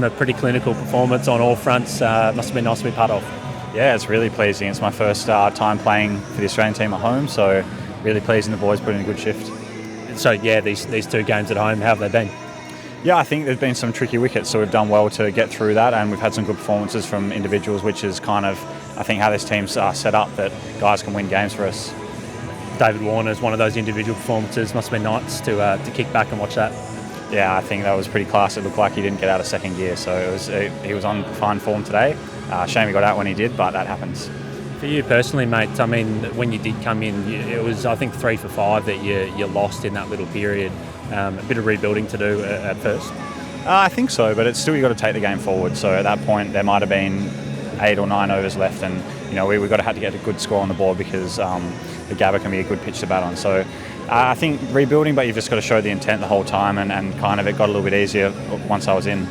home, a pretty clinical performance on all fronts. Must have been nice to be part of. Yeah, it's really pleasing. It's my first time playing for the Australian team at home, so really pleasing the boys put in a good shift. So yeah, these 2 games at home, how have they been? Yeah, I think there's been some tricky wickets, so we've done well to get through that, and we've had some good performances from individuals, which is kind of, I think, how this team's set up, that guys can win games for us. David Warner's one of those individual performances. Must have been nice to kick back and watch that. Yeah, I think that was pretty class. It looked like he didn't get out of second gear, so he was on fine form today. Shame he got out when he did, but that happens. For you personally, mate, I mean, when you did come in, it was, I think, 3 for 5 that you lost in that little period. A bit of rebuilding to do at first. I think so, but it's still, you've got to take the game forward. So at that point, there might have been 8 or 9 overs left, and we had to get a good score on the board because the Gabba can be a good pitch to bat on. So I think rebuilding, but you've just got to show the intent the whole time, and kind of it got a little bit easier once I was in.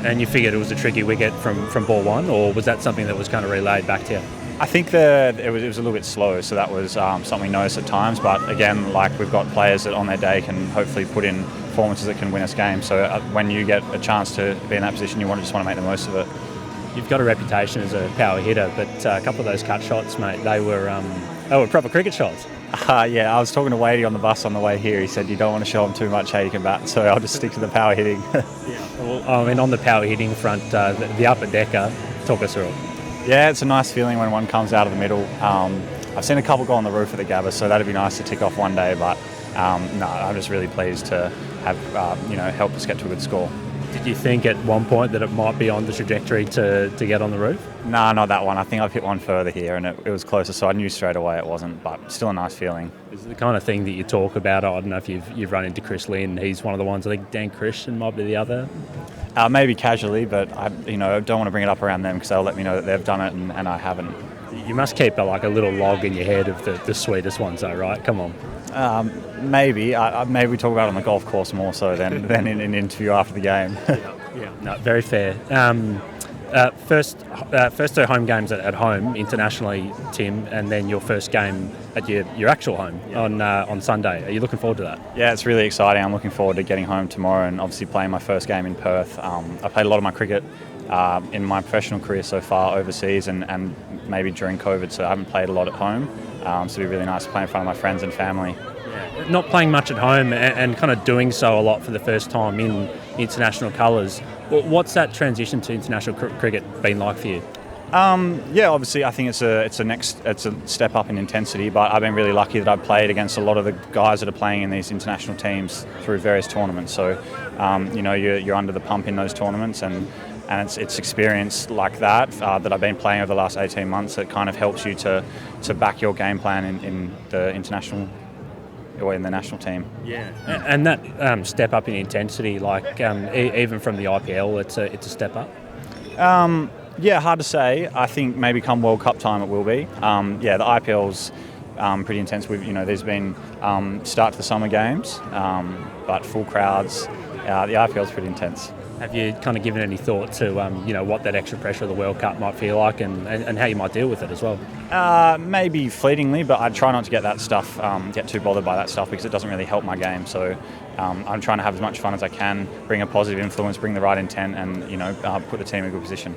And you figured it was a tricky wicket from ball 1, or was that something that was kind of relayed back to you? I think it was a little bit slow, so that was something we noticed at times. But again, like, we've got players that on their day can hopefully put in performances that can win us games. So when you get a chance to be in that position, you just want to make the most of it. You've got a reputation as a power hitter, but a couple of those cut shots, mate, they were proper cricket shots. Yeah, I was talking to Wadey on the bus on the way here. He said you don't want to show him too much how you can bat, so I'll just stick to the power hitting. Well, I mean, on the power hitting front, the upper decker, talk us through it. Yeah, it's a nice feeling when one comes out of the middle. I've seen a couple go on the roof at the Gabba, so that'd be nice to tick off one day. But no, I'm just really pleased to have helped us get to a good score. Did you think at one point that it might be on the trajectory to get on the roof? No, not that one. I think I've hit one further here, and it was closer, so I knew straight away it wasn't. But still a nice feeling. Is it the kind of thing that you talk about? I don't know if you've run into Chris Lynn. He's one of the ones. I think Dan Christian might be the other. Maybe casually, but I don't want to bring it up around them because they'll let me know that they've done it and I haven't. You must keep a little log in your head of the sweetest ones, though, right? Come on. Maybe. Maybe we talk about it on the golf course more so than in an interview after the game. Yeah, no, very fair. First 2 home games at home internationally, Tim, and then your first game at your actual home on Sunday. Are you looking forward to that? Yeah, it's really exciting. I'm looking forward to getting home tomorrow and obviously playing my first game in Perth. I played a lot of my cricket in my professional career so far overseas and maybe during COVID, so I haven't played a lot at home. So it'll be really nice to play in front of my friends and family. Yeah. Not playing much at home and kind of doing so a lot for the first time in international colours. What's that transition to international cricket been like for you? Yeah, obviously I think it's a step up in intensity, but I've been really lucky that I've played against a lot of the guys that are playing in these international teams through various tournaments. So you're under the pump in those tournaments, and it's experience like that that I've been playing over the last 18 months that kind of helps you to back your game plan in the international or in the national team. Yeah, and that step up in intensity, even from the IPL, it's a step up. Yeah, hard to say. I think maybe come World Cup time it will be. The IPL's pretty intense. There's been start to the summer games, but full crowds. The IPL's pretty intense. Have you kind of given any thought to what that extra pressure of the World Cup might feel like and how you might deal with it as well? Maybe fleetingly, but I try not to get too bothered by that stuff because it doesn't really help my game. So I'm trying to have as much fun as I can, bring a positive influence, bring the right intent, and put the team in a good position.